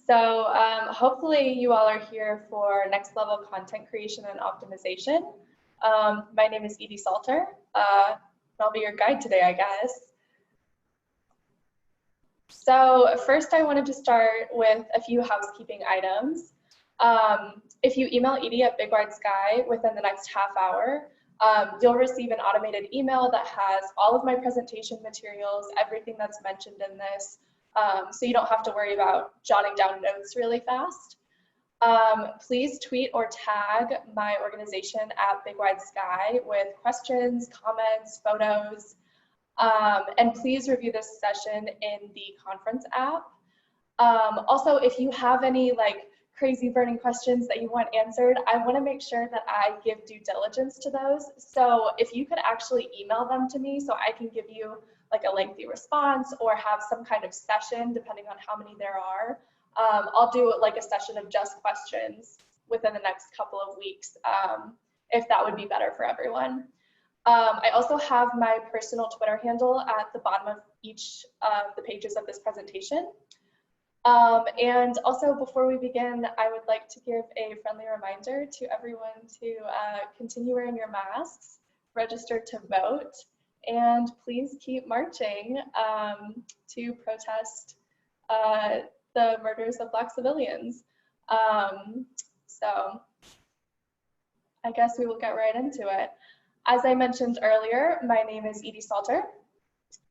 So hopefully you all are here for next level content creation and optimization. My name is Edie Salter. I'll be your guide today, I guess. So first I wanted to start with a few housekeeping items. If you email Edie at Big Wide Sky within the next half hour, you'll receive an automated email that has all of my presentation materials, everything that's mentioned in this, so you don't have to worry about jotting down notes really fast. Please tweet or tag my organization at Big Wide Sky with questions, comments, photos, and please review this session in the conference app. Also, if you have any crazy burning questions that you want answered, I want to make sure that I give due diligence to those. So if you could actually email them to me so I can give you a lengthy response or have some kind of session depending on how many there are. I'll do a session of just questions within the next couple of weeks if that would be better for everyone. I also have my personal Twitter handle at the bottom of each of the pages of this presentation. And also, before we begin, I would like to give a friendly reminder to everyone to continue wearing your masks, register to vote, and please keep marching to protest the murders of Black civilians. So I guess we will get right into it. As I mentioned earlier, my name is Edie Salter.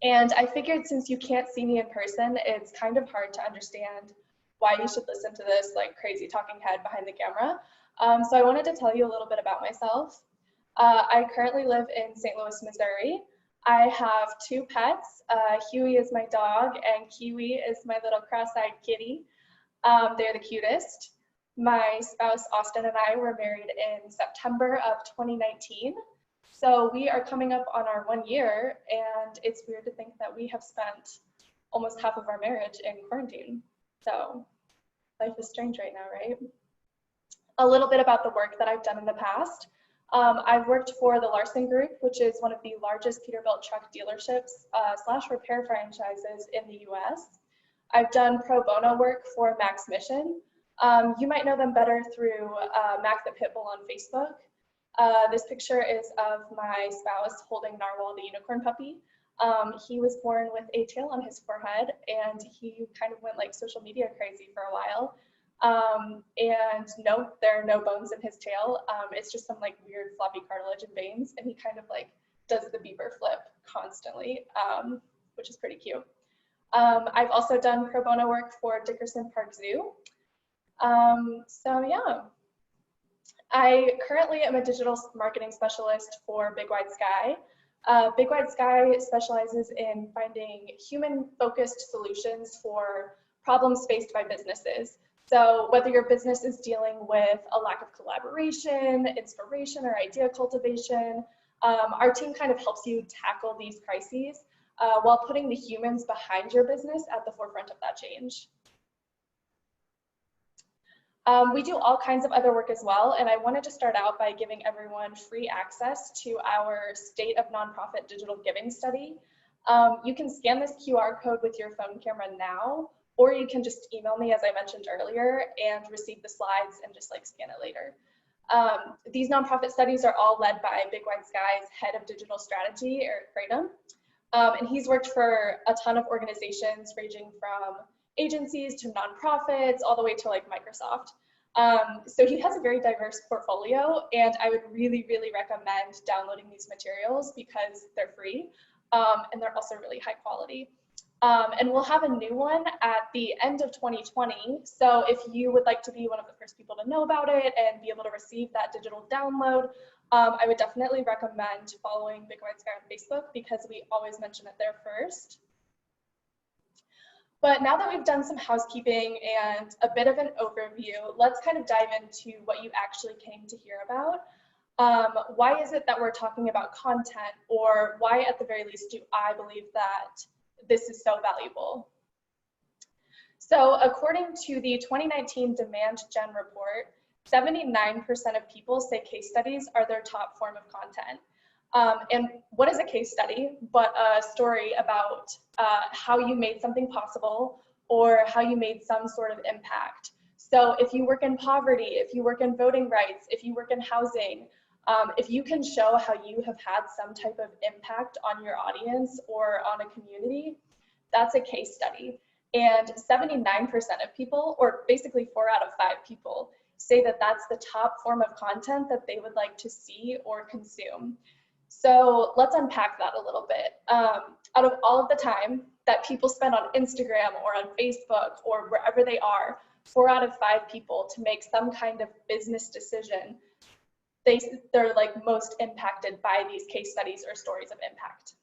And I figured since you can't see me in person, it's kind of hard to understand why you should listen to this crazy talking head behind the camera. So I wanted to tell you a little bit about myself. I currently live in St. Louis, Missouri. I have two pets. Huey is my dog and Kiwi is my little cross-eyed kitty. They're the cutest. My spouse, Austin, and I were married in September of 2019. So we are coming up on our 1 year, and it's weird to think that we have spent almost half of our marriage in quarantine. So life is strange right now, right? A little bit about the work that I've done in the past. I've worked for the Larson Group, which is one of the largest Peterbilt truck dealerships / repair franchises in the US. I've done pro bono work for Max Mission. You might know them better through Mac the Pitbull on Facebook. This picture is of my spouse holding Narwhal, the unicorn puppy. He was born with a tail on his forehead, and he kind of went social media crazy for a while. And no, there are no bones in his tail. It's just some weird floppy cartilage and veins, and he kind of does the Bieber flip constantly, which is pretty cute. I've also done pro bono work for Dickerson Park Zoo. So yeah. I currently am a digital marketing specialist for Big Wide Sky. Big Wide Sky specializes in finding human-focused solutions for problems faced by businesses. So whether your business is dealing with a lack of collaboration, inspiration, or idea cultivation, our team kind of helps you tackle these crises while putting the humans behind your business at the forefront of that change. We do all kinds of other work as well, and I wanted to start out by giving everyone free access to our State of Nonprofit Digital Giving study. You can scan this QR code with your phone camera now, or you can just email me, as I mentioned earlier, and receive the slides and just scan it later. These nonprofit studies are all led by Big Wide Sky's head of digital strategy, Eric Kratom, and he's worked for a ton of organizations ranging from agencies to nonprofits, all the way to Microsoft. So he has a very diverse portfolio, and I would really, really recommend downloading these materials because they're free and they're also really high quality. And we'll have a new one at the end of 2020. So if you would like to be one of the first people to know about it and be able to receive that digital download, I would definitely recommend following Big Wide Sky on Facebook because we always mention it there first. But now that we've done some housekeeping and a bit of an overview, let's kind of dive into what you actually came to hear about. Why is it that we're talking about content, or why at the very least do I believe that this is so valuable? So according to the 2019 Demand Gen report, 79% of people say case studies are their top form of content. And what is a case study but a story about how you made something possible or how you made some sort of impact. So if you work in poverty, if you work in voting rights, if you work in housing, if you can show how you have had some type of impact on your audience or on a community, that's a case study. And 79% of people, or basically 4 out of 5 people, say that that's the top form of content that they would like to see or consume. So let's unpack that a little bit. Out of all of the time that people spend on Instagram or on Facebook or wherever they are, 4 out of 5 people to make some kind of business decision, they're like most impacted by these case studies or stories of impact.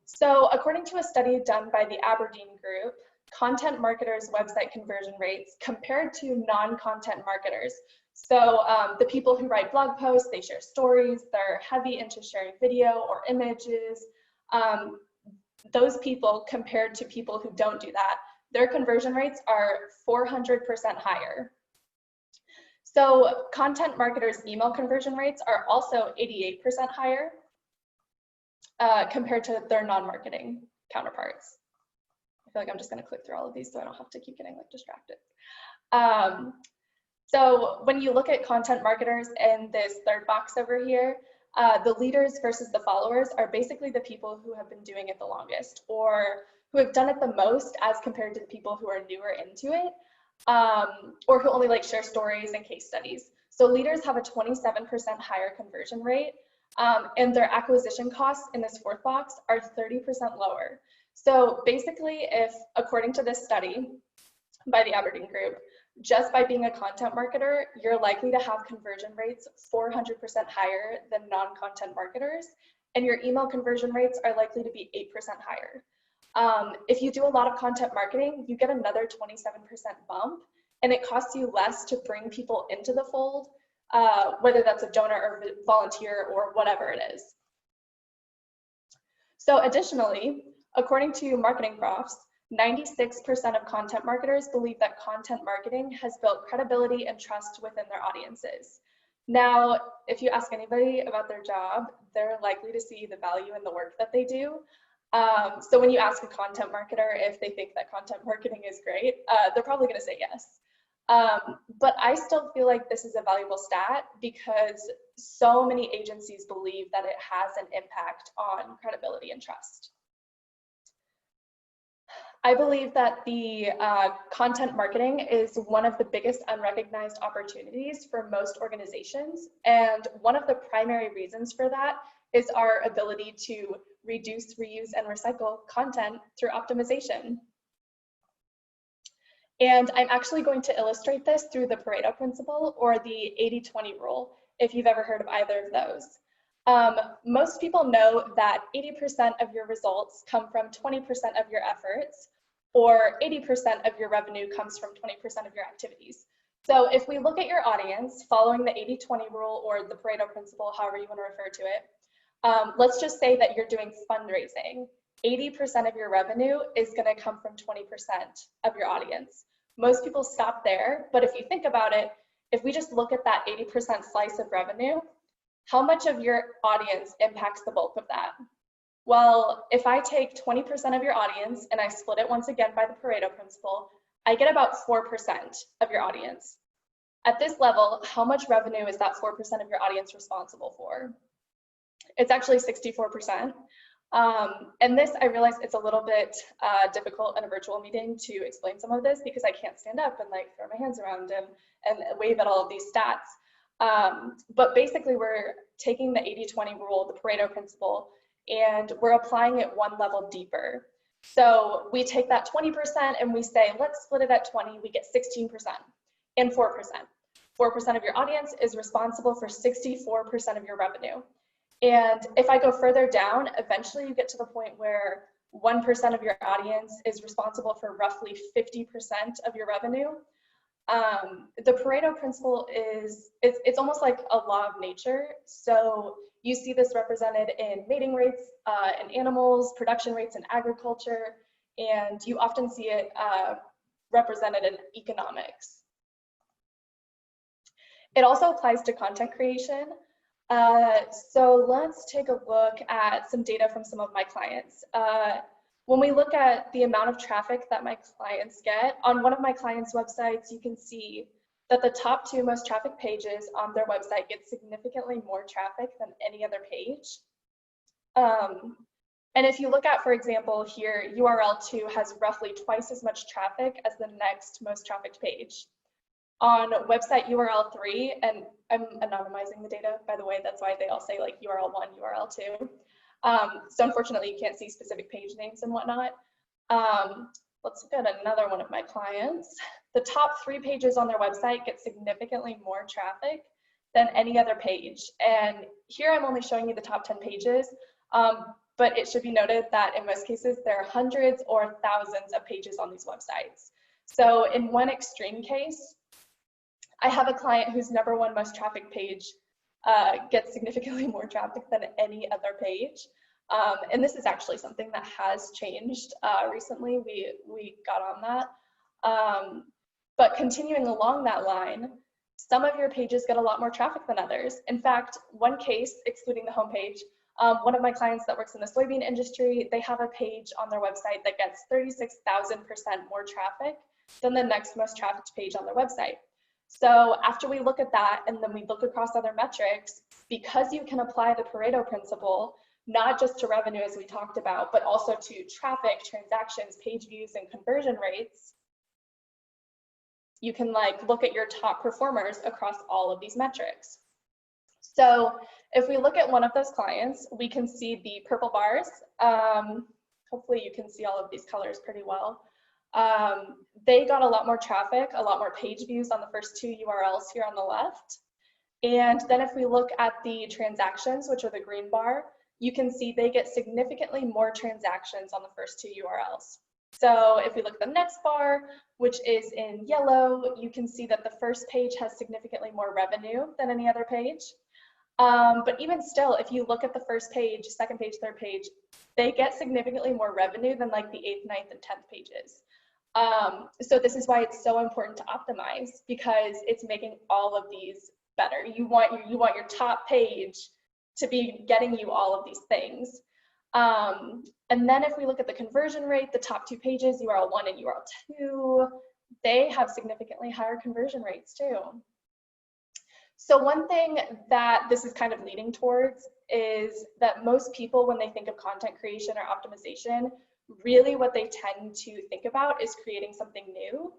So according to a study done by the Aberdeen Group, content marketers' website conversion rates compared to non-content marketers. So the people who write blog posts, they share stories, they're heavy into sharing video or images. Those people compared to people who don't do that, their conversion rates are 400% higher. So content marketers' email conversion rates are also 88% higher compared to their non-marketing counterparts. I feel like I'm just going to click through all of these so I don't have to keep getting like distracted. So when you look at content marketers in this third box over here, the leaders versus the followers are basically the people who have been doing it the longest or who have done it the most as compared to the people who are newer into it, or who only like share stories and case studies. So leaders have a 27% higher conversion rate, and their acquisition costs in this fourth box are 30% lower. So basically, if according to this study by the Aberdeen Group, just by being a content marketer, you're likely to have conversion rates 400% higher than non-content marketers, and your email conversion rates are likely to be 8% higher. If you do a lot of content marketing, you get another 27% bump, and it costs you less to bring people into the fold, whether that's a donor or volunteer or whatever it is. So additionally, according to Marketing Profs, 96% of content marketers believe that content marketing has built credibility and trust within their audiences. Now, if you ask anybody about their job, they're likely to see the value in the work that they do. So when you ask a content marketer if they think that content marketing is great, they're probably going to say yes. But I still feel like this is a valuable stat because so many agencies believe that it has an impact on credibility and trust. I believe that the content marketing is one of the biggest unrecognized opportunities for most organizations. And one of the primary reasons for that is our ability to reduce, reuse, and recycle content through optimization. And I'm actually going to illustrate this through the Pareto principle or the 80-20 rule, if you've ever heard of either of those. Most people know that 80% of your results come from 20% of your efforts, or 80% of your revenue comes from 20% of your activities. So if we look at your audience following the 80-20 rule or the Pareto principle, however you want to refer to it, let's just say that you're doing fundraising. 80% of your revenue is going to come from 20% of your audience. Most people stop there, but if you think about it, if we just look at that 80% slice of revenue, how much of your audience impacts the bulk of that? Well, if I take 20% of your audience and I split it once again by the Pareto principle, I get about 4% of your audience. At this level, how much revenue is that 4% of your audience responsible for? It's actually 64%. And this, I realize it's a little bit difficult in a virtual meeting to explain some of this because I can't stand up and like throw my hands around and wave at all of these stats. But basically we're taking the 80-20 rule, the Pareto principle, and we're applying it one level deeper. So we take that 20% and we say, let's split it at 20, we get 16% and 4%. 4% of your audience is responsible for 64% of your revenue. And if I go further down, eventually you get to the point where 1% of your audience is responsible for roughly 50% of your revenue. The Pareto principle is, it's almost like a law of nature. So you see this represented in mating rates in animals, production rates in agriculture, and you often see it represented in economics. It also applies to content creation. So let's take a look at some data from some of my clients. When we look at the amount of traffic that my clients get, on one of my clients' websites, you can see that the top 2 most traffic pages on their website get significantly more traffic than any other page. And if you look at, for example, here, URL 2 has roughly twice as much traffic as the next most trafficked page. On website URL 3, and I'm anonymizing the data, by the way, that's why they all say like URL 1, URL 2. So unfortunately, you can't see specific page names and whatnot. Let's look at another one of my clients. The top 3 pages on their website get significantly more traffic than any other page. And here I'm only showing you the top 10 pages, but it should be noted that in most cases, there are hundreds or thousands of pages on these websites. So in one extreme case, I have a client whose #1 most trafficked page gets significantly more traffic than any other page. And this is actually something that has changed recently. We got on that. But continuing along that line, some of your pages get a lot more traffic than others. In fact, one case, excluding the homepage, one of my clients that works in the soybean industry, they have a page on their website that gets 36,000% more traffic than the next most trafficked page on their website. So after we look at that and then we look across other metrics, because you can apply the Pareto principle, not just to revenue as we talked about, but also to traffic, transactions, page views, and conversion rates, you can like look at your top performers across all of these metrics. So if we look at one of those clients, we can see the purple bars. Hopefully you can see all of these colors pretty well. They got a lot more traffic, a lot more page views on the first 2 URLs here on the left. And then if we look at the transactions, which are the green bar, you can see they get significantly more transactions on the first 2 URLs. So if we look at the next bar, which is in yellow, you can see that the first page has significantly more revenue than any other page. But even still, if you look at the first page, second page, third page, they get significantly more revenue than like the 8th, 9th, and 10th pages. So this is why it's so important to optimize, because it's making all of these better. You want your top page to be getting you all of these things. And then if we look at the conversion rate, the top 2 pages, URL 1 and URL 2, they have significantly higher conversion rates too. So one thing that this is kind of leading towards is that most people, when they think of content creation or optimization, really what they tend to think about is creating something new.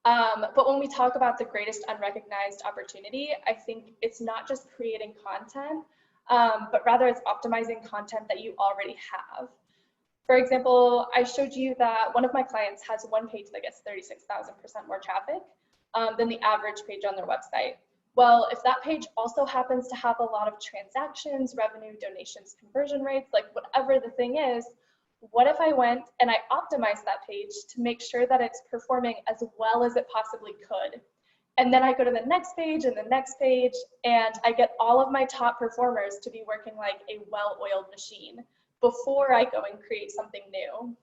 But when we talk about the greatest unrecognized opportunity, I think it's not just creating content, but rather it's optimizing content that you already have. For example, I showed you that one of my clients has one page that gets 36,000% more traffic than the average page on their website. Well, if that page also happens to have a lot of transactions, revenue, donations, conversion rates, like whatever the thing is, what if I went and I optimized that page to make sure that it's performing as well as it possibly could? And then I go to the next page and the next page, and I get all of my top performers to be working like a well-oiled machine before I go and create something new.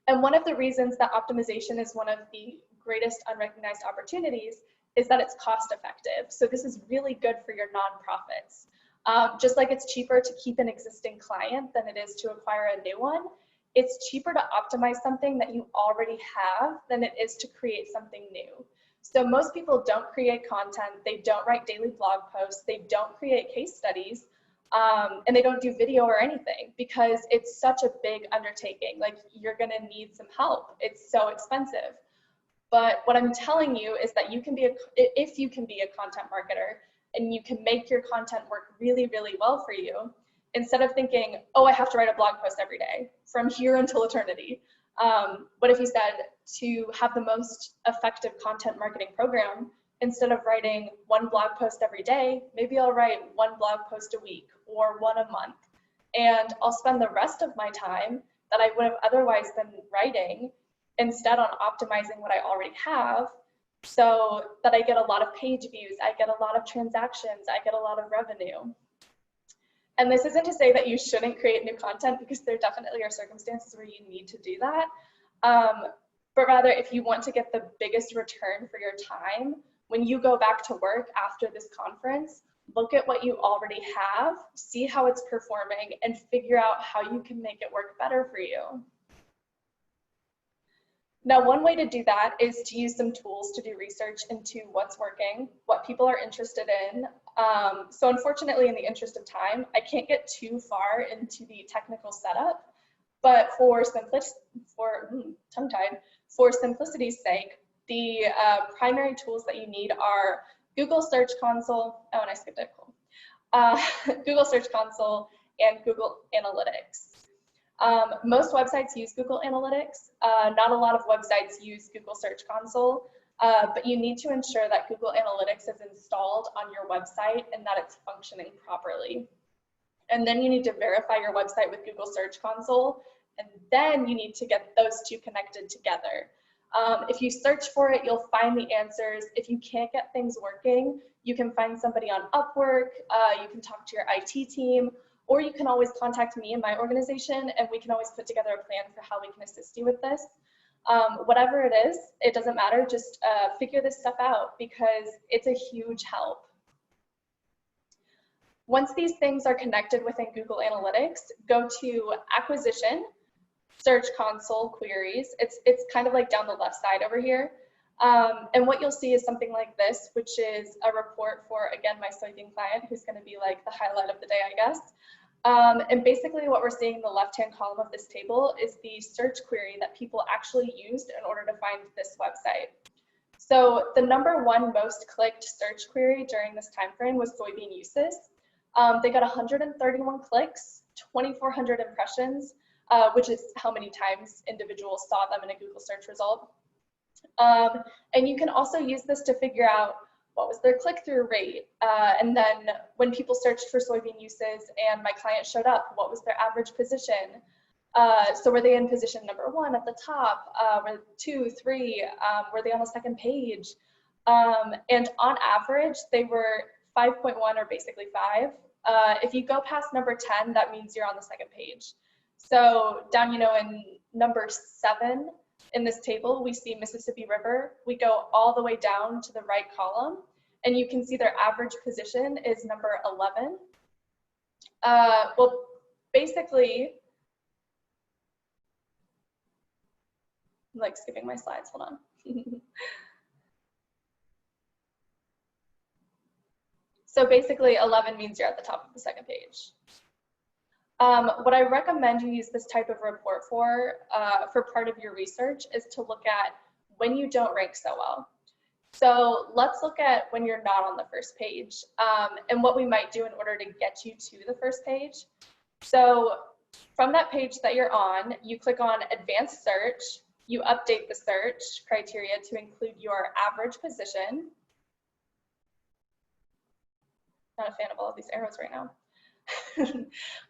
And one of the reasons that optimization is one of the greatest unrecognized opportunities is that it's cost effective. So this is really good for your nonprofits. Just like it's cheaper to keep an existing client than it is to acquire a new one, it's cheaper to optimize something that you already have than it is to create something new. So most people don't create content, they don't write daily blog posts, they don't create case studies, and they don't do video or anything because it's such a big undertaking. Like, you're gonna need some help. It's so expensive. But what I'm telling you is that you can be if you can be a content marketer and you can make your content work really, really well for you, instead of thinking, oh, I have to write a blog post every day from here until eternity. What if you said, to have the most effective content marketing program, instead of writing one blog post every day, maybe I'll write one blog post a week or one a month. And I'll spend the rest of my time that I would have otherwise been writing instead on optimizing what I already have, so that I get a lot of page views, I get a lot of transactions, I get a lot of revenue. And this isn't to say that you shouldn't create new content, because there definitely are circumstances where you need to do that. But rather, if you want to get the biggest return for your time, when you go back to work after this conference, look at what you already have, see how it's performing, and figure out how you can make it work better for you. Now, one way to do that is to use some tools to do research into what's working, what people are interested in. So unfortunately, in the interest of time, I can't get too far into the technical setup, but for simplicity's sake, the primary tools that you need are Google Search Console, oh, and I skipped it, cool. Google Search Console and Google Analytics. Most websites use Google Analytics. Not a lot of websites use Google Search Console, but you need to ensure that Google Analytics is installed on your website and that it's functioning properly. And then you need to verify your website with Google Search Console, and then you need to get those two connected together. If you search for it, you'll find the answers. If you can't get things working, you can find somebody on Upwork, you can talk to your IT team, or you can always contact me and my organization, and we can always put together a plan for how we can assist you with this. Whatever it is, it doesn't matter, just figure this stuff out because it's a huge help. Once these things are connected within Google Analytics, go to Acquisition, Search Console, Queries. It's kind of like down the left side over here. And what you'll see is something like this, which is a report for, again, my soybean client, who's going to be like the highlight of the day, I guess. And basically what we're seeing in the left-hand column of this table is the search query that people actually used in order to find this website. So the #1 most clicked search query during this time frame was soybean uses. They got 131 clicks, 2,400 impressions, which is how many times individuals saw them in a Google search result. And you can also use this to figure out what was their click-through rate, and then when people searched for soybean uses and my client showed up, what was their average position? So were they in position #1 at the top, were 2, 3, were they on the second page? And on average, they were 5.1 or basically 5. If you go past #10, that means you're on the second page. So down, in #7 in this table, we see Mississippi River. We go all the way down to the right column, and you can see their average position is #11. Well, basically, I'm like skipping my slides, hold on. So basically 11 means you're at the top of the second page. What I recommend you use this type of report for part of your research is to look at when you don't rank so well. So let's look at when you're not on the first page and what we might do in order to get you to the first page. So from that page that you're on, you click on Advanced Search, you update the search criteria to include your average position. Not a fan of all of these arrows right now.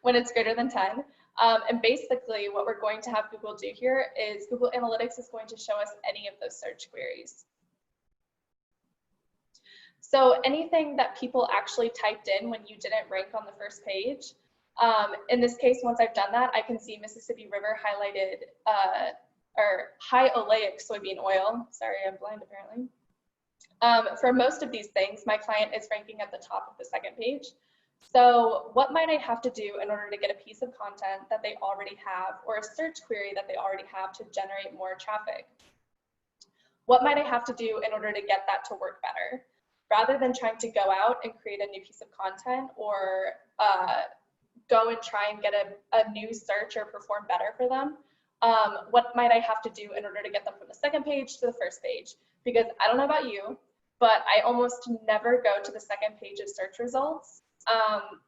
When it's greater than 10. And basically what we're going to have Google do here is Google Analytics is going to show us any of those search queries. So anything that people actually typed in when you didn't rank on the first page, in this case, once I've done that, I can see Mississippi River highlighted, or high oleic soybean oil. Sorry, I'm blind apparently. For most of these things, my client is ranking at the top of the second page. So what might I have to do in order to get a piece of content that they already have or a search query that they already have to generate more traffic? What might I have to do in order to get that to work better? Rather than trying to go out and create a new piece of content or go and try and get a new search or perform better for them, what might I have to do in order to get them from the second page to the first page? Because I don't know about you, but I almost never go to the second page of search results.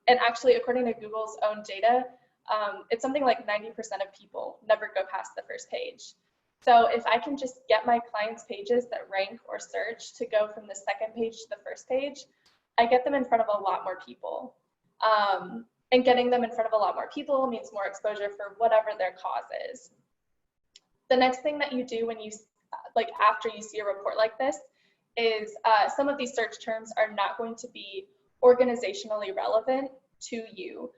And actually, according to Google's own data, it's something like 90% of people never go past the first page. So if I can just get my clients' pages that rank or search to go from the second page to the first page, I get them in front of a lot more people. And getting them in front of a lot more people means more exposure for whatever their cause is. The next thing that you do when you, after you see a report like this is some of these search terms are not going to be organizationally relevant to you,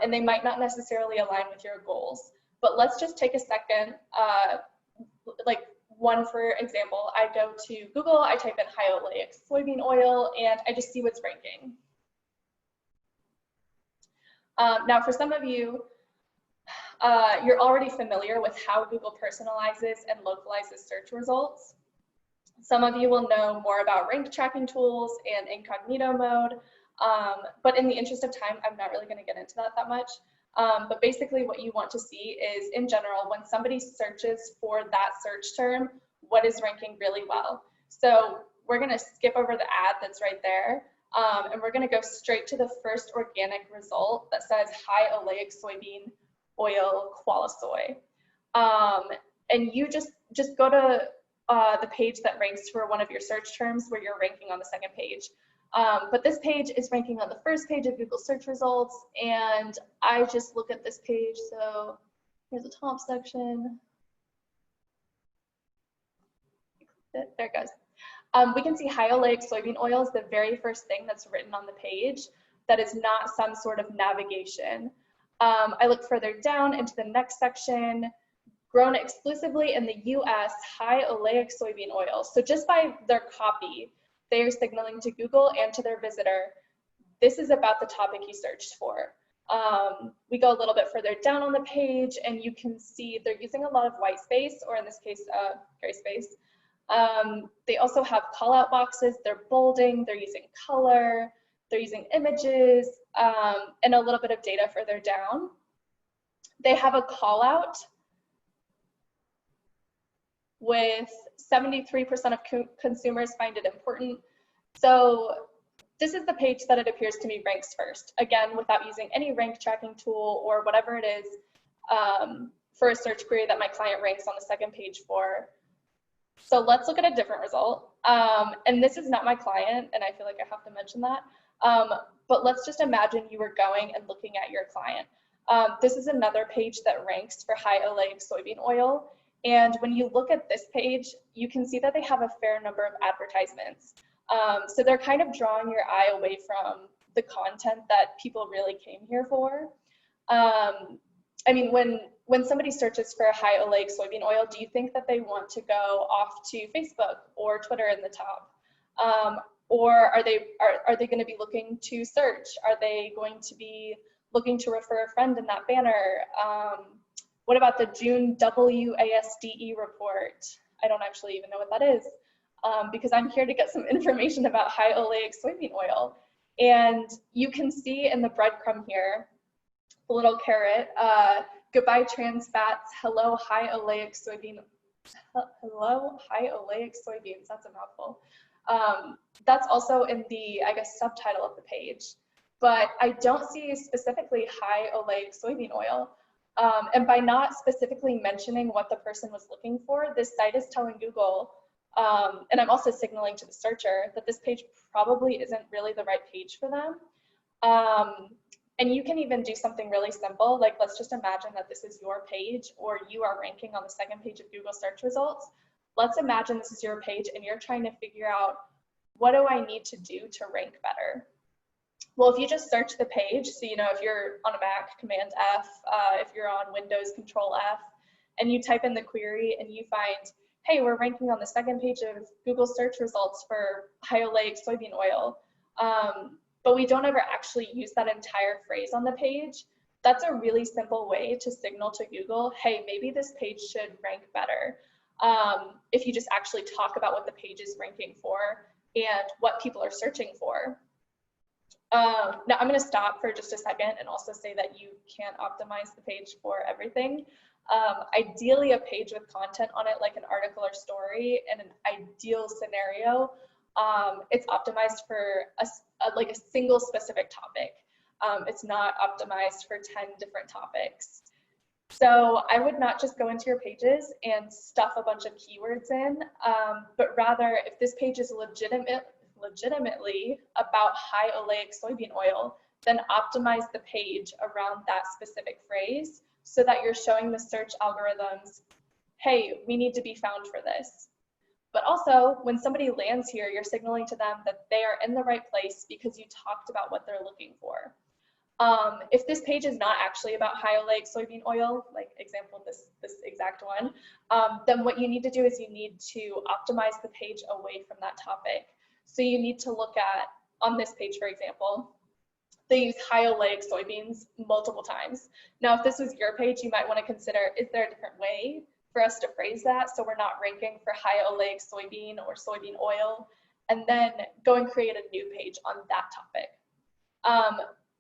and they might not necessarily align with your goals. But let's just take a second, one for example, I go to Google, I type in high oleic soybean oil, and I just see what's ranking. Now, for some of you, you're already familiar with how Google personalizes and localizes search results. Some of you will know more about rank tracking tools and incognito mode, but in the interest of time, I'm not really going to get into that much. But basically what you want to see is, in general, when somebody searches for that search term, what is ranking really well. So we're going to skip over the ad that's right there, and we're going to go straight to the first organic result that says high oleic soybean oil koala soy. And you just go to the page that ranks for one of your search terms where you're ranking on the second page. But this page is ranking on the first page of Google search results, and I just look at this page. So here's the top section. There it goes. We can see high oleic soybean oil is the very first thing that's written on the page. That is not some sort of navigation. I look further down into the next section. Grown exclusively in the US, high oleic soybean oil. So just by their copy, they are signaling to Google and to their visitor, this is about the topic you searched for. We go a little bit further down on the page, and you can see they're using a lot of white space, or in this case, gray space. They also have call out boxes, they're bolding, they're using color, they're using images, and a little bit of data further down. They have a call out with 73% of consumers find it important. So this is the page that it appears to me ranks first, again, without using any rank tracking tool or whatever it is for a search query that my client ranks on the second page for. So let's look at a different result. And this is not my client, and I feel like I have to mention that. But let's just imagine you were going and looking at your client. This is another page that ranks for high oleic soybean oil. And when you look at this page, you can see that they have a fair number of advertisements. So they're kind of drawing your eye away from the content that people really came here for. I mean, when somebody searches for a high oleic soybean oil, do you think that they want to go off to Facebook or Twitter in the top? Or are they going to be looking to search? Are they going to be looking to refer a friend in that banner? What about the June WASDE report? I don't actually even know what that is, because I'm here to get some information about high oleic soybean oil. And you can see in the breadcrumb here, the little carrot, goodbye trans fats, hello high oleic soybean, hello high oleic soybeans, that's a mouthful. That's also in the, I guess, subtitle of the page. But I don't see specifically high oleic soybean oil. And by not specifically mentioning what the person was looking for, this site is telling Google, and I'm also signaling to the searcher, that this page probably isn't really the right page for them. And you can even do something really simple, like let's just imagine that this is your page, or you are ranking on the second page of Google search results. Let's imagine this is your page and you're trying to figure out, what do I need to do to rank better? Well, if you just search the page, so if you're on a Mac, Command F, if you're on Windows, Control F, and you type in the query and you find, hey, we're ranking on the second page of Google search results for high oleic soybean oil, but we don't ever actually use that entire phrase on the page, that's a really simple way to signal to Google, hey, maybe this page should rank better. If you just actually talk about what the page is ranking for and what people are searching for. Now I'm going to stop for just a second and also say that you can't optimize the page for everything. Ideally, a page with content on it, like an article or story, in an ideal scenario, it's optimized for like a single specific topic. It's not optimized for 10 different topics. So I would not just go into your pages and stuff a bunch of keywords in, but rather, if this page is legitimately about high oleic soybean oil, then optimize the page around that specific phrase so that you're showing the search algorithms, hey, we need to be found for this. But also, when somebody lands here, you're signaling to them that they are in the right place because you talked about what they're looking for. If this page is not actually about high oleic soybean oil, like example this exact one, then what you need to do is you need to optimize the page away from that topic. So you need to look at, on this page, for example, they use high oleic soybeans multiple times. Now, if this was your page, you might want to consider, is there a different way for us to phrase that so we're not ranking for high oleic soybean or soybean oil, and then go and create a new page on that topic.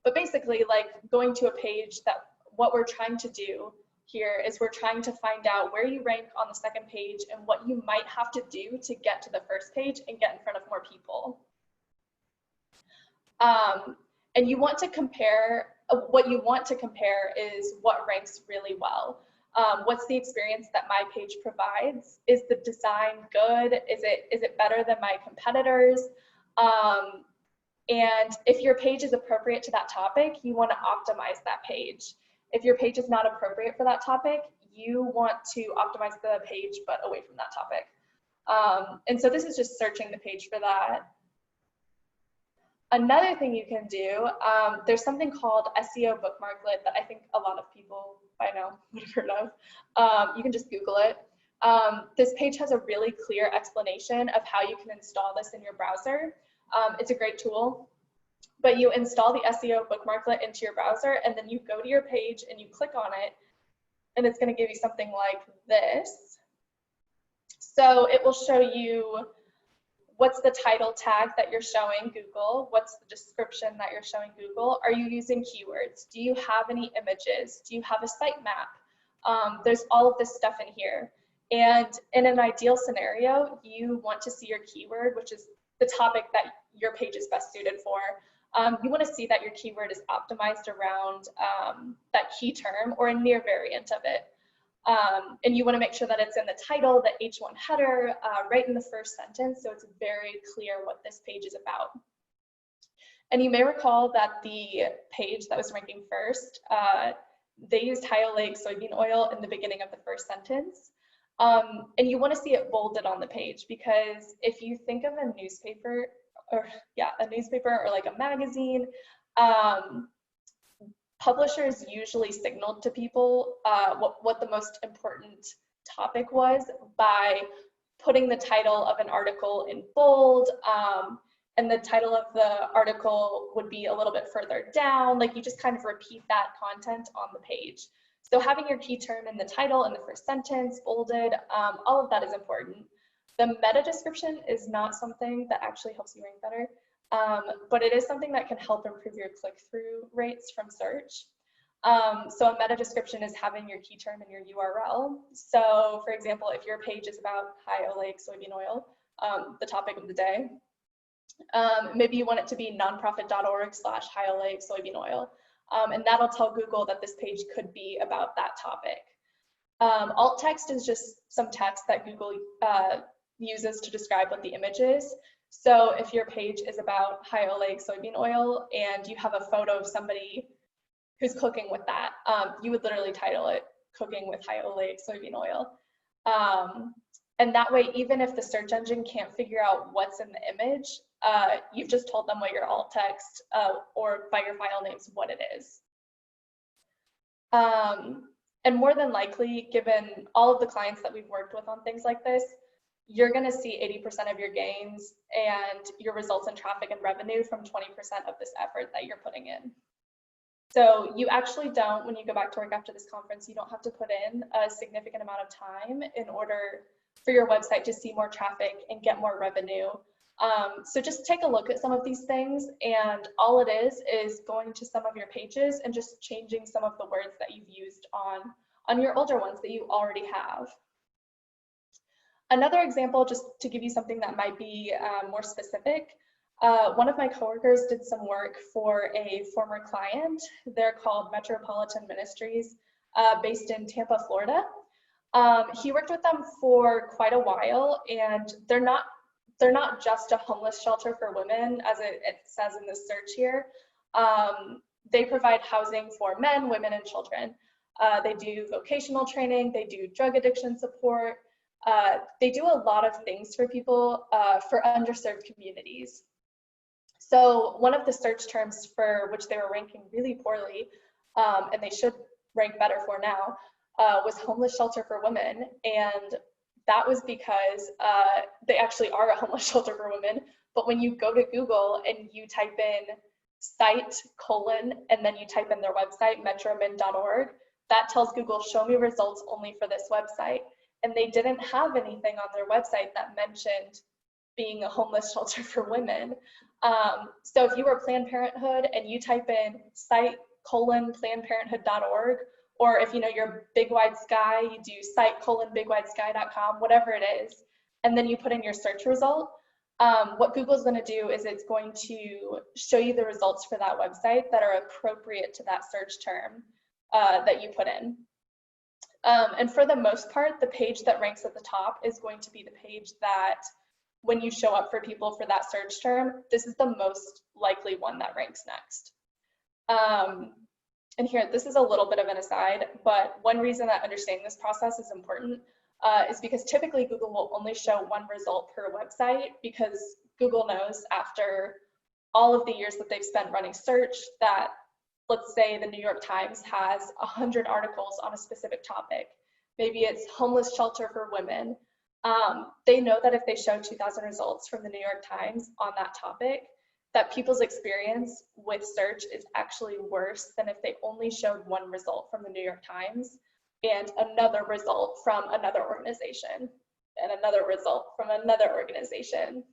But basically, like going to a page that what we're trying to do here is we're trying to find out where you rank on the second page and what you might have to do to get to the first page and get in front of more people. And you want to compare, what you want to compare is what ranks really well. What's the experience that my page provides? Is the design good? Is it better than my competitors? And if your page is appropriate to that topic, you want to optimize that page. If your page is not appropriate for that topic, you want to optimize the page but away from that topic. And so this is just searching the page for that. Another thing you can do, there's something called SEO bookmarklet that I think a lot of people by now would have heard of. You can just Google it. This page has a really clear explanation of how you can install this in your browser. It's a great tool, but you install the SEO bookmarklet into your browser, and then you go to your page and you click on it, and it's going to give you something like this. So it will show you what's the title tag that you're showing Google, what's the description that you're showing Google, are you using keywords, do you have any images, do you have a sitemap? There's all of this stuff in here. And in an ideal scenario, you want to see your keyword, which is the topic that your page is best suited for. You want to see that your keyword is optimized around that key term or a near variant of it. And you want to make sure that it's in the title, the H1 header, right in the first sentence, so it's very clear what this page is about. And you may recall that the page that was ranking first, they used high oleic soybean oil in the beginning of the first sentence. And you want to see it bolded on the page, because if you think of a newspaper, or like a magazine, publishers usually signaled to people what the most important topic was by putting the title of an article in bold, and the title of the article would be a little bit further down. Like, you just kind of repeat that content on the page. So having your key term in the title in the first sentence, bolded, all of that is important. The meta description is not something that actually helps you rank better. But it is something that can help improve your click-through rates from search. So a meta description is having your key term in your URL. So for example, if your page is about high oleic soybean oil, the topic of the day, maybe you want it to be nonprofit.org/high oleic soybean oil. And that'll tell Google that this page could be about that topic. Alt text is just some text that Google uses to describe what the image is. So if your page is about high oleic soybean oil and you have a photo of somebody who's cooking with that, you would literally title it "Cooking with High Oleic Soybean Oil." And that way, even if the search engine can't figure out what's in the image, you've just told them what your alt text or by your file names what it is. And more than likely, given all of the clients that we've worked with on things like this, you're going to see 80% of your gains and your results in traffic and revenue from 20% of this effort that you're putting in. So you actually don't, when you go back to work after this conference, you don't have to put in a significant amount of time in order for your website to see more traffic and get more revenue. So just take a look at some of these things, and all it is going to some of your pages and just changing some of the words that you've used on your older ones that you already have. Another example, just to give you something that might be more specific, one of my coworkers did some work for a former client. They're called Metropolitan Ministries, based in Tampa, Florida. He worked with them for quite a while, and they're not just a homeless shelter for women, as it says in the search here. They provide housing for men, women, and children. They do vocational training, they do drug addiction support, they do a lot of things for people, for underserved communities. So one of the search terms for which they were ranking really poorly, and they should rank better for now, was homeless shelter for women. And that was because they actually are a homeless shelter for women. But when you go to Google and you type in site colon, and then you type in their website, metromin.org, that tells Google, show me results only for this website. And they didn't have anything on their website that mentioned being a homeless shelter for women. So if you were Planned Parenthood and you type in site colon plannedparenthood.org, or if you know your Big Wide Sky, you do site colon bigwidesky.com, whatever it is, and then you put in your search result, what Google's going to do is it's going to show you the results for that website that are appropriate to that search term that you put in. And for the most part, the page that ranks at the top is going to be the page that when you show up for people for that search term, this is the most likely one that ranks next. And here, this is a little bit of an aside, but one reason that understanding this process is important is because typically Google will only show one result per website, because Google knows after all of the years that they've spent running search that, let's say the New York Times has 100 articles on a specific topic. Maybe it's homeless shelter for women. They know that if they show 2,000 results from the New York Times on that topic, that people's experience with search is actually worse than if they only showed one result from the New York Times and another result from another organization and another result from another organization.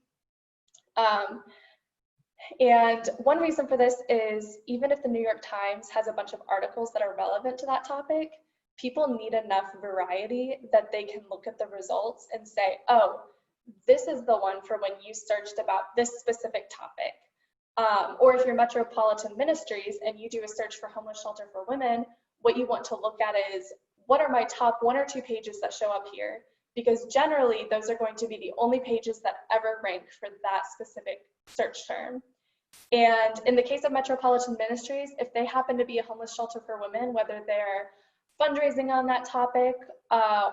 And one reason for this is even if the New York Times has a bunch of articles that are relevant to that topic, people need enough variety that they can look at the results and say, oh, this is the one for when you searched about this specific topic. Or if you're Metropolitan Ministries and you do a search for homeless shelter for women, what you want to look at is, what are my top 1 or 2 pages that show up here? Because generally, those are going to be the only pages that ever rank for that specific search term. And in the case of Metropolitan Ministries, if they happen to be a homeless shelter for women, whether they're fundraising on that topic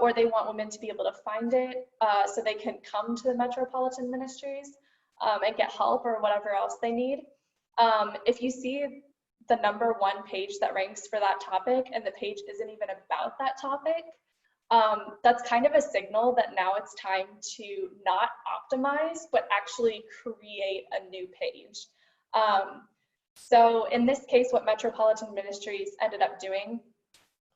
or they want women to be able to find it so they can come to the Metropolitan Ministries and get help or whatever else they need. If you see the #1 page that ranks for that topic and the page isn't even about that topic, that's kind of a signal that now it's time to not optimize, but actually create a new page. So in this case, what Metropolitan Ministries ended up doing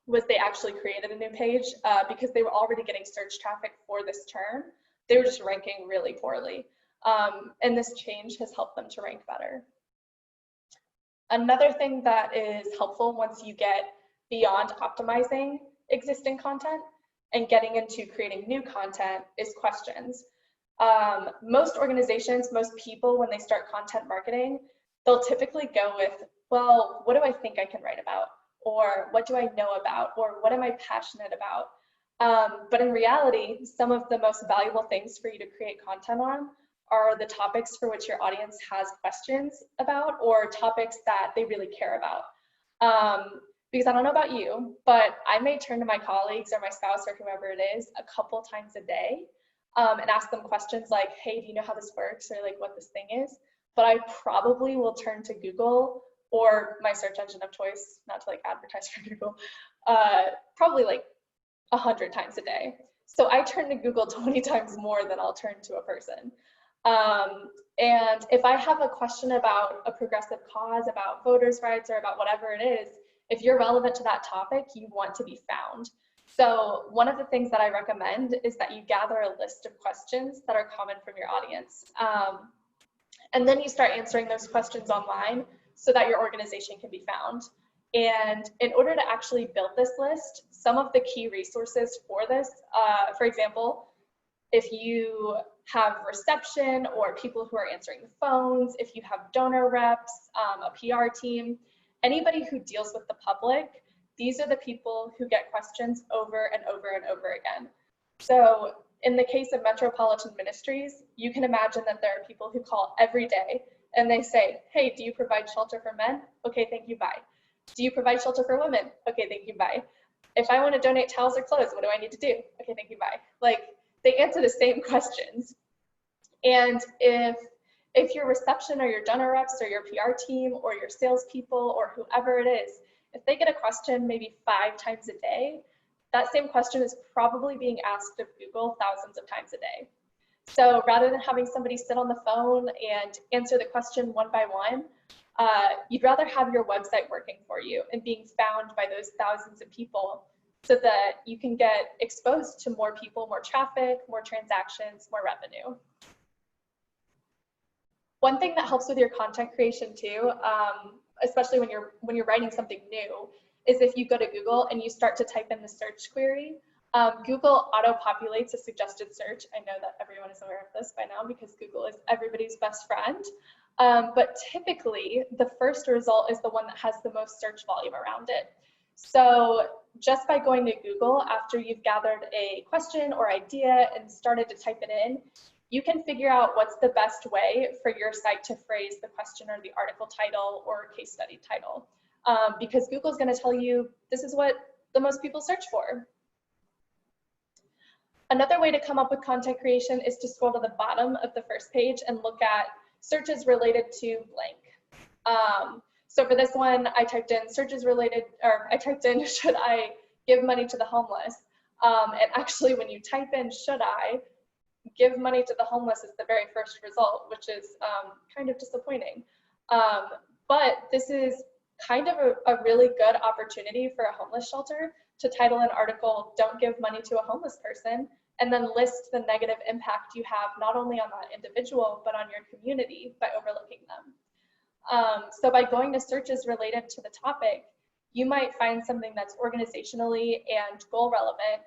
was they actually created a new page because they were already getting search traffic for this term. They were just ranking really poorly. And this change has helped them to rank better. Another thing that is helpful once you get beyond optimizing existing content and getting into creating new content is questions. Most organizations, most people, when they start content marketing, they'll typically go with, well, what do I think I can write about? Or what do I know about? Or what am I passionate about? But in reality, some of the most valuable things for you to create content on are the topics for which your audience has questions about, or topics that they really care about. Because I don't know about you, but I may turn to my colleagues or my spouse or whoever it is a couple times a day and ask them questions like, hey, do you know how this works? Or like what this thing is? But I probably will turn to Google or my search engine of choice, not to like advertise for Google, probably like 100 times a day. So I turn to Google 20 times more than I'll turn to a person. And if I have a question about a progressive cause, about voters' rights, or about whatever it is, if you're relevant to that topic, you want to be found. So one of the things that I recommend is that you gather a list of questions that are common from your audience. And then you start answering those questions online so that your organization can be found. And in order to actually build this list, some of the key resources for this, for example, if you have reception or people who are answering the phones, if you have donor reps, a PR team, anybody who deals with the public, these are the people who get questions over and over and over again. So in the case of Metropolitan Ministries, you can imagine that there are people who call every day and they say, hey, do you provide shelter for men? Okay, thank you, bye. Do you provide shelter for women? Okay, thank you, bye. If I want to donate towels or clothes, what do I need to do? Okay, thank you, bye. Like, they answer the same questions. And if your reception or your donor reps or your PR team or your salespeople or whoever it is, if they get a question maybe 5 times a day, that same question is probably being asked of Google thousands of times a day. So rather than having somebody sit on the phone and answer the question one by one, You'd rather have your website working for you and being found by those thousands of people so that you can get exposed to more people, more traffic, more transactions, more revenue. One thing that helps with your content creation too, especially when you're writing something new, is if you go to Google and you start to type in the search query. Google auto-populates a suggested search. I know that everyone is aware of this by now because Google is everybody's best friend. But typically, the first result is the one that has the most search volume around it. So just by going to Google after you've gathered a question or idea and started to type it in, you can figure out what's the best way for your site to phrase the question or the article title or case study title. Because Google is going to tell you this is what the most people search for. Another way to come up with content creation is to scroll to the bottom of the first page and look at searches related to blank. So for this one, I typed in searches related, or I typed in, should I give money to the homeless? And actually when you type in, should I give money to the homeless, is the very first result, which is kind of disappointing. But this is kind of a really good opportunity for a homeless shelter to title an article, don't give money to a homeless person, and then list the negative impact you have not only on that individual, but on your community by overlooking them. So by going to searches related to the topic, you might find something that's organizationally and goal relevant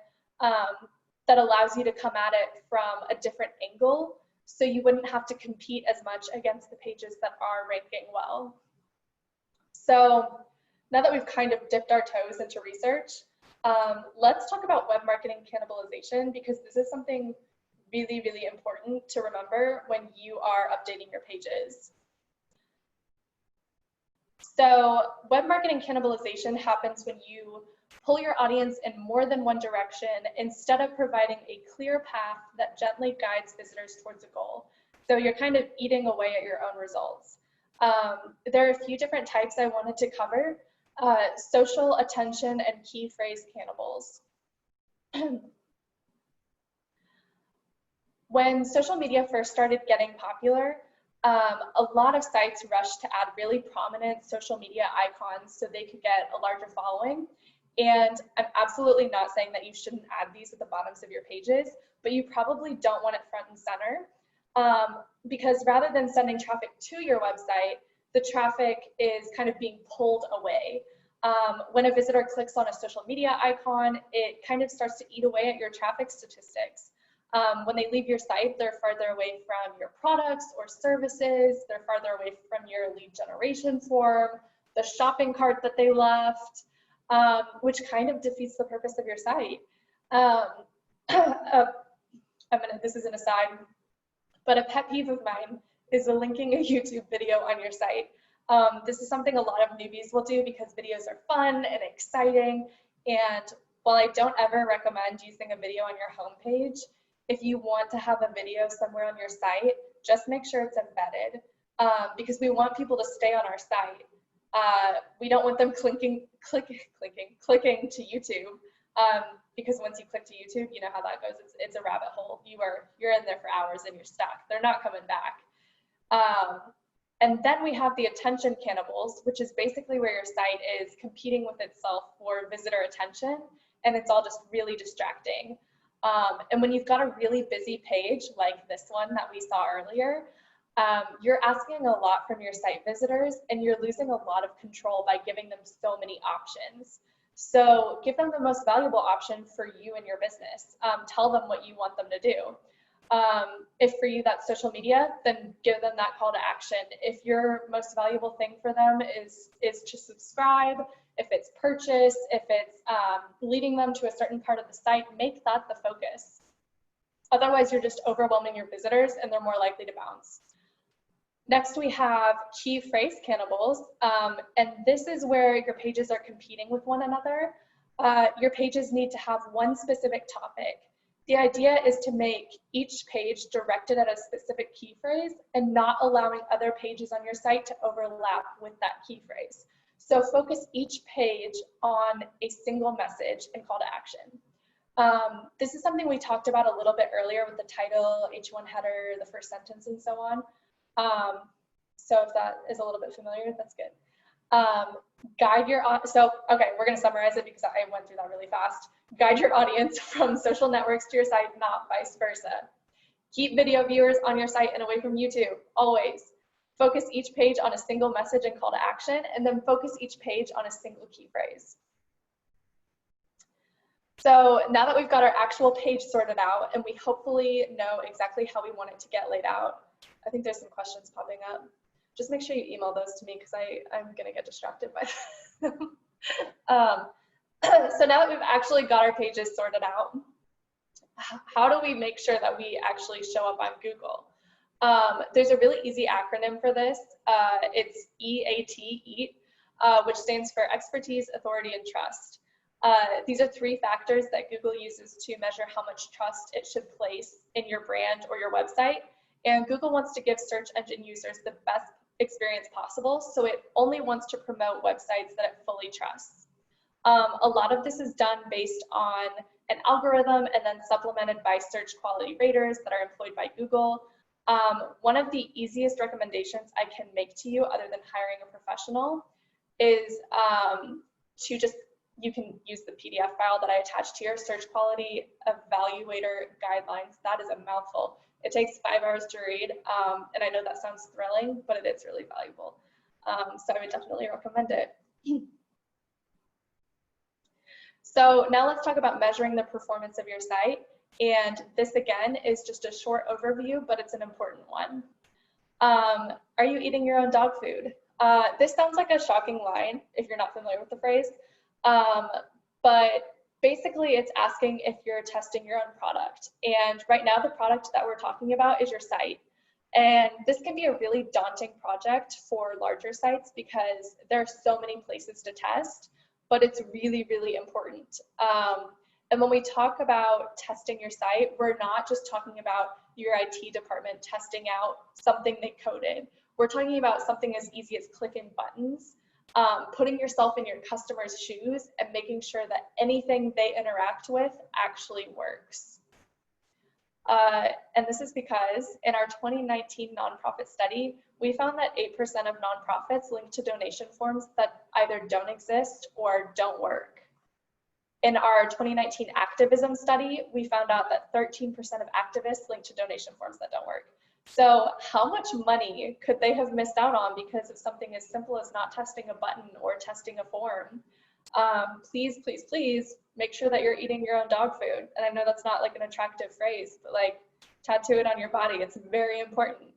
that allows you to come at it from a different angle, so you wouldn't have to compete as much against the pages that are ranking well. So now that we've kind of dipped our toes into research, let's talk about web marketing cannibalization, because this is something really, really important to remember when you are updating your pages. So web marketing cannibalization happens when you pull your audience in more than one direction instead of providing a clear path that gently guides visitors towards a goal. So you're kind of eating away at your own results. There are a few different types I wanted to cover. Social, attention, and key phrase cannibals. When social media first started getting popular, a lot of sites rushed to add really prominent social media icons so they could get a larger following. And I'm absolutely not saying that you shouldn't add these at the bottoms of your pages, but you probably don't want it front and center, because rather than sending traffic to your website, the traffic is kind of being pulled away. When a visitor clicks on a social media icon, it kind of starts to eat away at your traffic statistics. When they leave your site, they're farther away from your products or services, they're farther away from your lead generation form, the shopping cart that they left, which kind of defeats the purpose of your site. This is an aside, but a pet peeve of mine is linking a YouTube video on your site. This is something a lot of newbies will do because videos are fun and exciting. And while I don't ever recommend using a video on your homepage, if you want to have a video somewhere on your site, just make sure it's embedded, because we want people to stay on our site. We don't want them clicking to YouTube, because once you click to YouTube, you know how that goes. It's a rabbit hole. You're in there for hours and you're stuck. They're not coming back. And then we have the attention cannibals, which is basically where your site is competing with itself for visitor attention, and it's all just really distracting. And when you've got a really busy page like this one that we saw earlier, you're asking a lot from your site visitors, and you're losing a lot of control by giving them so many options. So give them the most valuable option for you and your business. Tell them what you want them to do. If for you that's social media, then give them that call to action. If your most valuable thing for them is to subscribe, if it's purchase, if it's leading them to a certain part of the site, make that the focus. Otherwise, you're just overwhelming your visitors and they're more likely to bounce. Next, we have key phrase cannibals, and this is where your pages are competing with one another. Your pages need to have one specific topic. The idea is to make each page directed at a specific key phrase and not allowing other pages on your site to overlap with that key phrase. So focus each page on a single message and call to action. This is something we talked about a little bit earlier with the title, H1 header, the first sentence, and so on. So if that is a little bit familiar, that's good. Guide your, okay, we're gonna summarize it because I went through that really fast. Guide your audience from social networks to your site, not vice versa. Keep video viewers on your site and away from YouTube, always. Focus each page on a single message and call to action, and then focus each page on a single key phrase. So now that we've got our actual page sorted out and we hopefully know exactly how we want it to get laid out, I think there's some questions popping up. Just make sure you email those to me because I'm gonna get distracted by them. So now that we've actually got our pages sorted out, how do we make sure that we actually show up on Google? There's a really easy acronym for this. It's EAT, EAT, which stands for expertise, authority, and trust. These are 3 factors that Google uses to measure how much trust it should place in your brand or your website. And Google wants to give search engine users the best experience possible, so it only wants to promote websites that it fully trusts. A lot of this is done based on an algorithm and then supplemented by search quality raters that are employed by Google. One of the easiest recommendations I can make to you, other than hiring a professional, is you can use the PDF file that I attached to your search quality evaluator guidelines. That is a mouthful. It takes 5 hours to read, and I know that sounds thrilling, but it is really valuable. So I would definitely recommend it. So now let's talk about measuring the performance of your site. And this again is just a short overview, but it's an important one. Are you eating your own dog food? This sounds like a shocking line if you're not familiar with the phrase, but basically it's asking if you're testing your own product. And right now the product that we're talking about is your site. And this can be a really daunting project for larger sites because there are so many places to test, but it's really, really important. And when we talk about testing your site, we're not just talking about your IT department testing out something they coded. We're talking about something as easy as clicking buttons, putting yourself in your customer's shoes and making sure that anything they interact with actually works. And this is because in our 2019 nonprofit study, we found that 8% of nonprofits link to donation forms that either don't exist or don't work. In our 2019 activism study, we found out that 13% of activists link to donation forms that don't work. So how much money could they have missed out on because of something as simple as not testing a button or testing a form? Please, please, please make sure that you're eating your own dog food. And I know that's not like an attractive phrase, but like tattoo it on your body. It's very important.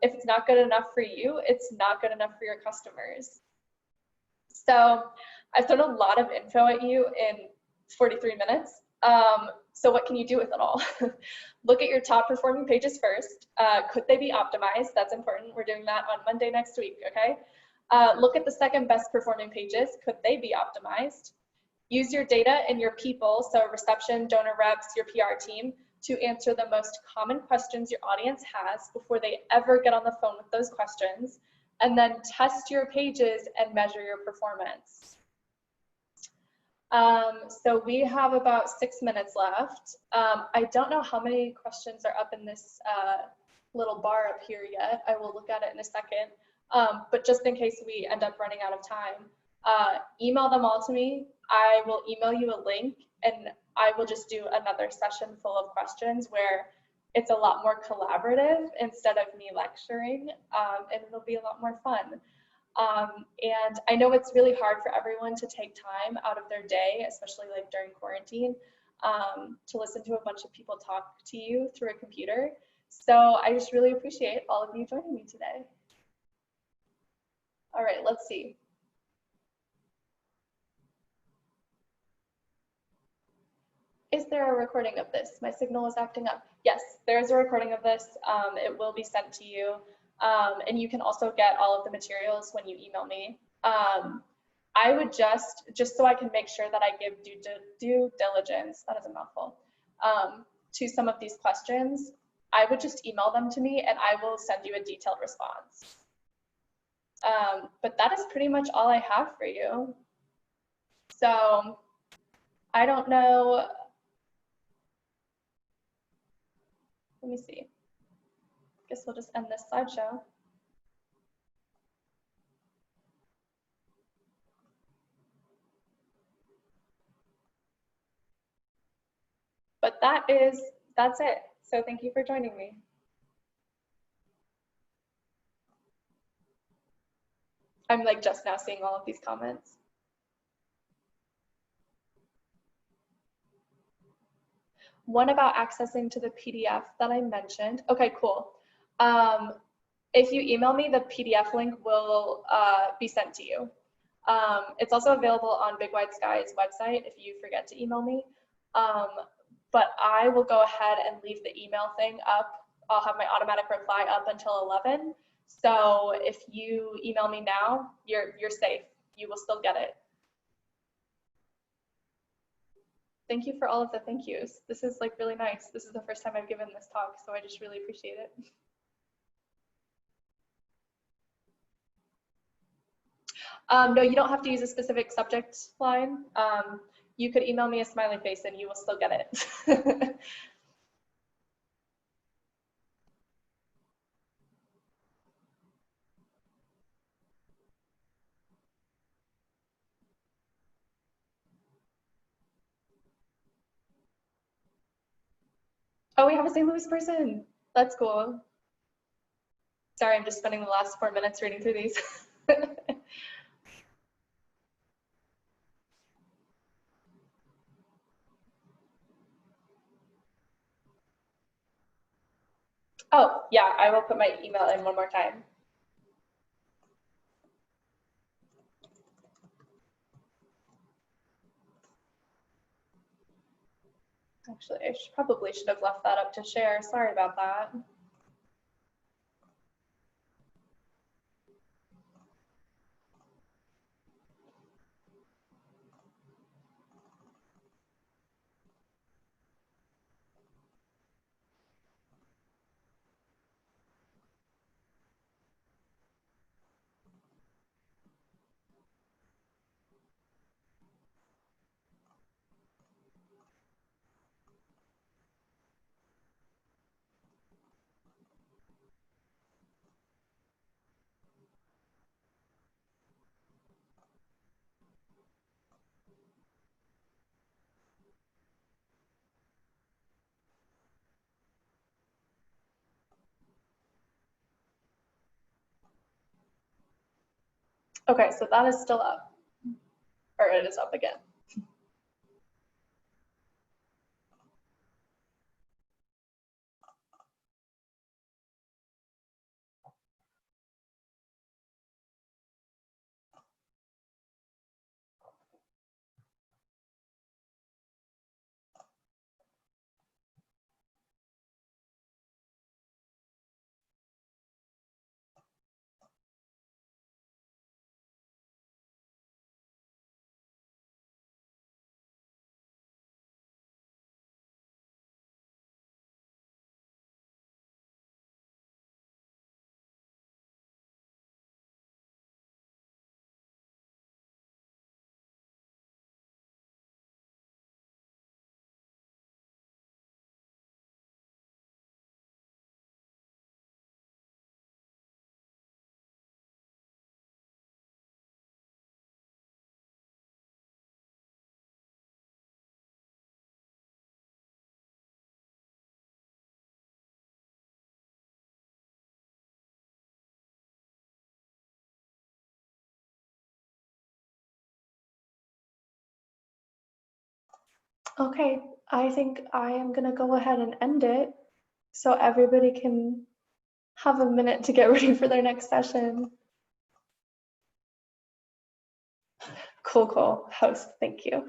If it's not good enough for you, it's not good enough for your customers. So I've thrown a lot of info at you in 43 minutes. So what can you do with it all? Look at your top performing pages first. Could they be optimized? That's important. We're doing that on Monday next week, okay? Look at the second best performing pages. Could they be optimized? Use your data and your people, so reception, donor reps, your PR team, to answer the most common questions your audience has before they ever get on the phone with those questions, and then test your pages and measure your performance. So we have about 6 minutes left. I don't know how many questions are up in this little bar up here yet. I will look at it in a second. But just in case we end up running out of time, email them all to me. I will email you a link and I will just do another session full of questions where it's a lot more collaborative instead of me lecturing, and it'll be a lot more fun. And I know it's really hard for everyone to take time out of their day, especially like during quarantine, to listen to a bunch of people talk to you through a computer. So I just really appreciate all of you joining me today. All right, let's see. Is there a recording of this? My signal is acting up. Yes, there is a recording of this. It will be sent to you. And you can also get all of the materials when you email me. I would just so I can make sure that I give due diligence, that is a mouthful, to some of these questions, I would just email them to me and I will send you a detailed response. But that is pretty much all I have for you. So I don't know. Let me see. Guess we'll just end this slideshow. But that's it. So thank you for joining me. I'm like just now seeing all of these comments. One about accessing to the PDF that I mentioned. Okay, cool. If you email me, the PDF link will be sent to you. It's also available on Big Wide Sky's website if you forget to email me. But I will go ahead and leave the email thing up. I'll have my automatic reply up until 11. So if you email me now, you're safe. You will still get it. Thank you for all of the thank yous. This is like really nice. This is the first time I've given this talk, so I just really appreciate it. No, you don't have to use a specific subject line. You could email me a smiley face and you will still get it. Oh, we have a St. Louis person. That's cool. Sorry, I'm just spending the last 4 minutes reading through these. Oh, yeah, I will put my email in one more time. Actually, I probably should have left that up to share. Sorry about that. Okay, so that is still up, or it is up again. Okay, I think I am gonna go ahead and end it so everybody can have a minute to get ready for their next session. Cool, host, thank you.